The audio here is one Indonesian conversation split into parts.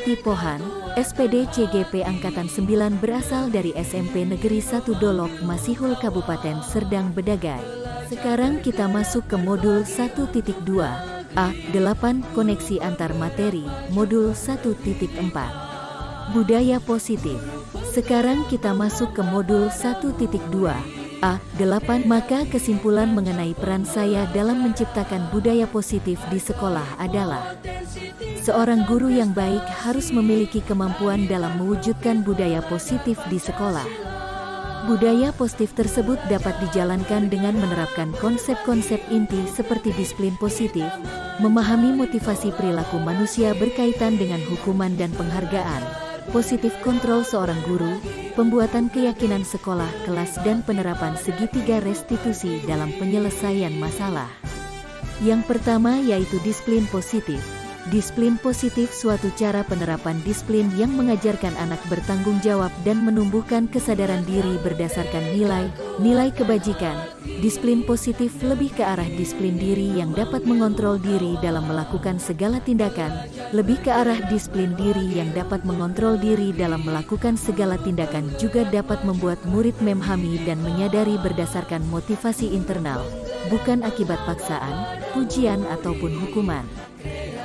Mati Pohan, SPD CGP Angkatan 9 berasal dari SMP Negeri 1 Dolok, Masihul Kabupaten Serdang Bedagai. Sekarang kita masuk ke modul 1.2, A8 Koneksi Antar Materi, modul 1.4. Budaya Positif. Sekarang kita masuk ke modul 1.2, A8. Maka kesimpulan mengenai peran saya dalam menciptakan budaya positif di sekolah adalah: seorang guru yang baik harus memiliki kemampuan dalam mewujudkan budaya positif di sekolah. Budaya positif tersebut dapat dijalankan dengan menerapkan konsep-konsep inti seperti disiplin positif, memahami motivasi perilaku manusia berkaitan dengan hukuman dan penghargaan, positif kontrol seorang guru, pembuatan keyakinan sekolah, kelas, dan penerapan segitiga restitusi dalam penyelesaian masalah. Yang pertama yaitu disiplin positif. Disiplin positif suatu cara penerapan disiplin yang mengajarkan anak bertanggung jawab dan menumbuhkan kesadaran diri berdasarkan nilai kebajikan. Disiplin positif lebih ke arah disiplin diri yang dapat mengontrol diri dalam melakukan segala tindakan, lebih ke arah disiplin diri yang dapat mengontrol diri dalam melakukan segala tindakan, juga dapat membuat murid memahami dan menyadari berdasarkan motivasi internal, bukan akibat paksaan, pujian, ataupun hukuman.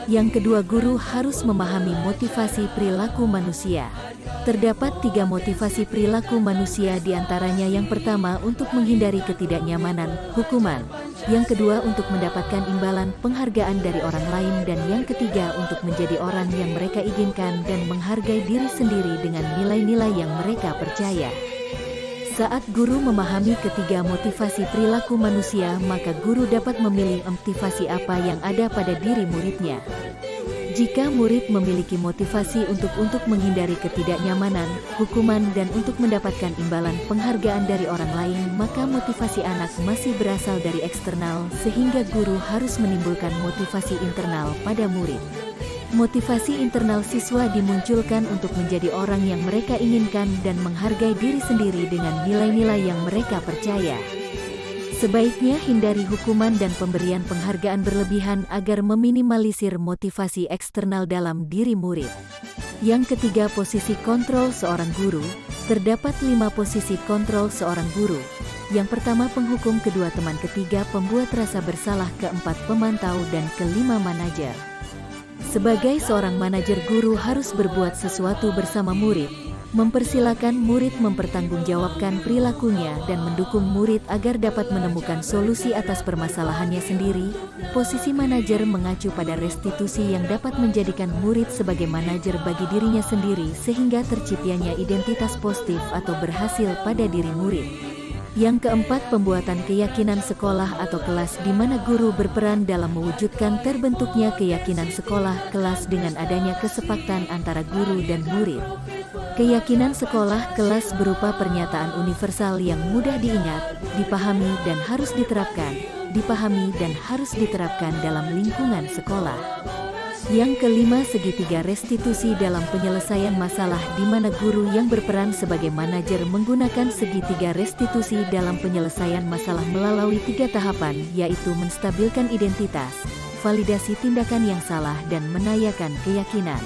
Yang kedua, guru harus memahami motivasi perilaku manusia. Terdapat 3 motivasi perilaku manusia, diantaranya yang pertama untuk menghindari ketidaknyamanan, hukuman. Yang kedua untuk mendapatkan imbalan, penghargaan dari orang lain. Dan yang ketiga untuk menjadi orang yang mereka inginkan dan menghargai diri sendiri dengan nilai-nilai yang mereka percaya. Saat guru memahami ketiga motivasi perilaku manusia, maka guru dapat memilih motivasi apa yang ada pada diri muridnya. Jika murid memiliki motivasi untuk menghindari ketidaknyamanan, hukuman, dan untuk mendapatkan imbalan penghargaan dari orang lain, maka motivasi anak masih berasal dari eksternal, sehingga guru harus menimbulkan motivasi internal pada murid. Motivasi internal siswa dimunculkan untuk menjadi orang yang mereka inginkan dan menghargai diri sendiri dengan nilai-nilai yang mereka percaya. Sebaiknya hindari hukuman dan pemberian penghargaan berlebihan agar meminimalisir motivasi eksternal dalam diri murid. Yang ketiga, posisi kontrol seorang guru. Terdapat 5 posisi kontrol seorang guru. Yang pertama, penghukum; kedua, teman; ketiga, pembuat rasa bersalah; keempat, pemantau; dan kelima, manajer. Sebagai seorang manajer, guru harus berbuat sesuatu bersama murid, mempersilakan murid mempertanggungjawabkan perilakunya dan mendukung murid agar dapat menemukan solusi atas permasalahannya sendiri. Posisi manajer mengacu pada restitusi yang dapat menjadikan murid sebagai manajer bagi dirinya sendiri sehingga terciptanya identitas positif atau berhasil pada diri murid. Yang keempat, pembuatan keyakinan sekolah atau kelas, di mana guru berperan dalam mewujudkan terbentuknya keyakinan sekolah kelas dengan adanya kesepakatan antara guru dan murid. Keyakinan sekolah kelas berupa pernyataan universal yang mudah diingat, dipahami, dan harus diterapkan dalam lingkungan sekolah. Yang kelima, segitiga restitusi dalam penyelesaian masalah, di mana guru yang berperan sebagai manajer menggunakan segitiga restitusi dalam penyelesaian masalah melalui 3 tahapan, yaitu menstabilkan identitas, validasi tindakan yang salah, dan menayakan keyakinan.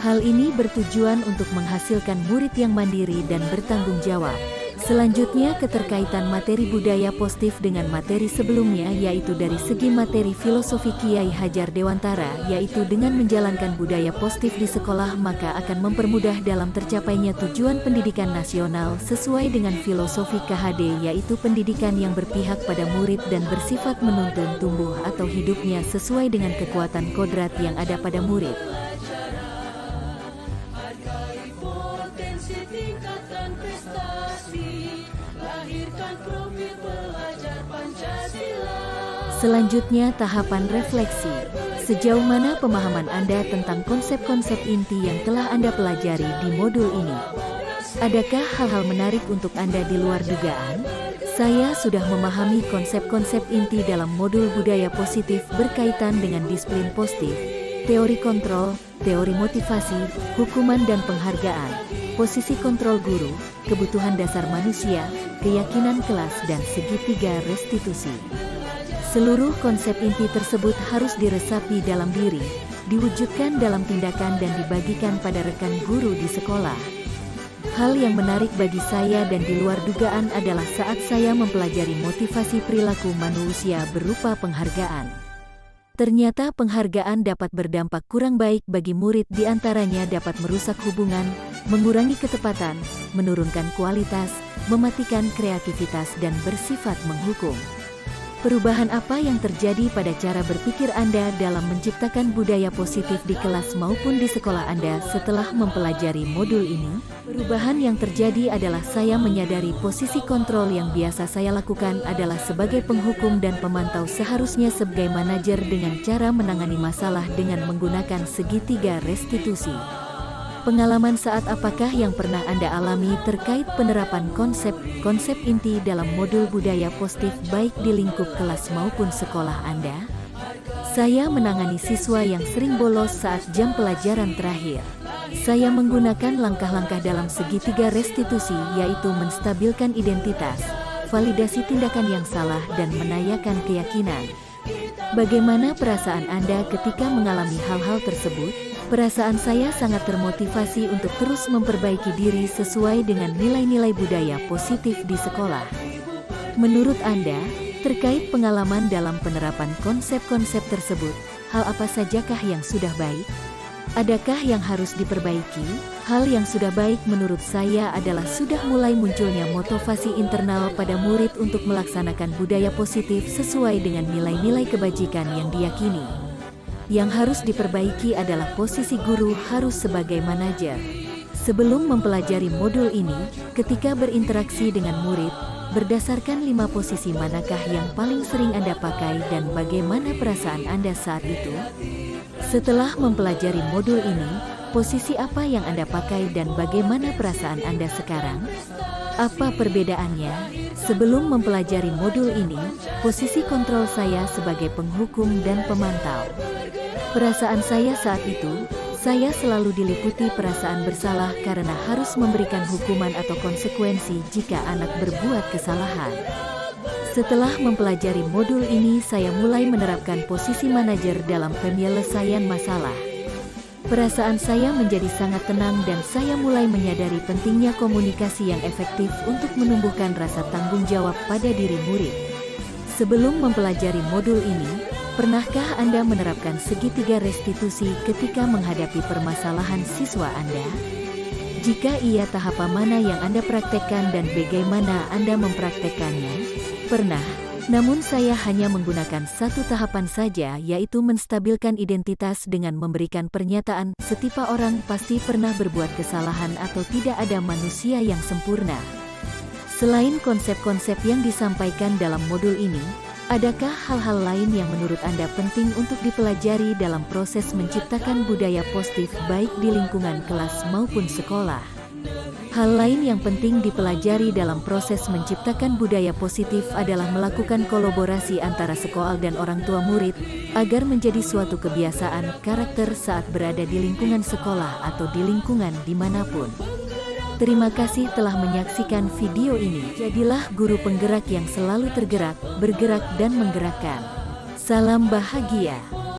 Hal ini bertujuan untuk menghasilkan murid yang mandiri dan bertanggung jawab. Selanjutnya, keterkaitan materi budaya positif dengan materi sebelumnya, yaitu dari segi materi filosofi Kiai Hajar Dewantara, yaitu dengan menjalankan budaya positif di sekolah maka akan mempermudah dalam tercapainya tujuan pendidikan nasional sesuai dengan filosofi KHD, yaitu pendidikan yang berpihak pada murid dan bersifat menuntun tumbuh atau hidupnya sesuai dengan kekuatan kodrat yang ada pada murid. Selanjutnya, tahapan refleksi. Sejauh mana pemahaman Anda tentang konsep-konsep inti yang telah Anda pelajari di modul ini? Adakah hal-hal menarik untuk Anda di luar dugaan? Saya sudah memahami konsep-konsep inti dalam modul budaya positif berkaitan dengan disiplin positif, teori kontrol, teori motivasi, hukuman dan penghargaan, posisi kontrol guru, kebutuhan dasar manusia, keyakinan kelas, dan segitiga restitusi. Seluruh konsep inti tersebut harus diresapi dalam diri, diwujudkan dalam tindakan dan dibagikan pada rekan guru di sekolah. Hal yang menarik bagi saya dan di luar dugaan adalah saat saya mempelajari motivasi perilaku manusia berupa penghargaan. Ternyata penghargaan dapat berdampak kurang baik bagi murid, di antaranya dapat merusak hubungan, mengurangi ketepatan, menurunkan kualitas, mematikan kreativitas dan bersifat menghukum. Perubahan apa yang terjadi pada cara berpikir Anda dalam menciptakan budaya positif di kelas maupun di sekolah Anda setelah mempelajari modul ini? Perubahan yang terjadi adalah saya menyadari posisi kontrol yang biasa saya lakukan adalah sebagai penghukum dan pemantau, seharusnya sebagai manajer dengan cara menangani masalah dengan menggunakan segitiga restitusi. Pengalaman saat apakah yang pernah Anda alami terkait penerapan konsep inti dalam modul budaya positif baik di lingkup kelas maupun sekolah Anda? Saya menangani siswa yang sering bolos saat jam pelajaran terakhir. Saya menggunakan langkah-langkah dalam segitiga restitusi, yaitu menstabilkan identitas, validasi tindakan yang salah, dan menayakan keyakinan. Bagaimana perasaan Anda ketika mengalami hal-hal tersebut? Perasaan saya sangat termotivasi untuk terus memperbaiki diri sesuai dengan nilai-nilai budaya positif di sekolah. Menurut Anda, terkait pengalaman dalam penerapan konsep-konsep tersebut, hal apa sajakah yang sudah baik? Adakah yang harus diperbaiki? Hal yang sudah baik menurut saya adalah sudah mulai munculnya motivasi internal pada murid untuk melaksanakan budaya positif sesuai dengan nilai-nilai kebajikan yang diyakini. Yang harus diperbaiki adalah posisi guru harus sebagai manajer. Sebelum mempelajari modul ini, ketika berinteraksi dengan murid, berdasarkan 5 posisi manakah yang paling sering Anda pakai dan bagaimana perasaan Anda saat itu? Setelah mempelajari modul ini, posisi apa yang Anda pakai dan bagaimana perasaan Anda sekarang? Apa perbedaannya? Sebelum mempelajari modul ini, posisi kontrol saya sebagai penghukum dan pemantau. Perasaan saya saat itu, saya selalu diliputi perasaan bersalah karena harus memberikan hukuman atau konsekuensi jika anak berbuat kesalahan. Setelah mempelajari modul ini, saya mulai menerapkan posisi manajer dalam penyelesaian masalah. Perasaan saya menjadi sangat tenang dan saya mulai menyadari pentingnya komunikasi yang efektif untuk menumbuhkan rasa tanggung jawab pada diri murid. Sebelum mempelajari modul ini, pernahkah Anda menerapkan segitiga restitusi ketika menghadapi permasalahan siswa Anda? Jika iya, tahap mana yang Anda praktekkan dan bagaimana Anda mempraktekkannya? Pernah, namun saya hanya menggunakan satu tahapan saja, yaitu menstabilkan identitas dengan memberikan pernyataan, setiap orang pasti pernah berbuat kesalahan atau tidak ada manusia yang sempurna. Selain konsep-konsep yang disampaikan dalam modul ini, adakah hal-hal lain yang menurut Anda penting untuk dipelajari dalam proses menciptakan budaya positif baik di lingkungan kelas maupun sekolah? Hal lain yang penting dipelajari dalam proses menciptakan budaya positif adalah melakukan kolaborasi antara sekolah dan orang tua murid, agar menjadi suatu kebiasaan karakter saat berada di lingkungan sekolah atau di lingkungan dimanapun. Terima kasih telah menyaksikan video ini. Jadilah guru penggerak yang selalu tergerak, bergerak dan menggerakkan. Salam bahagia.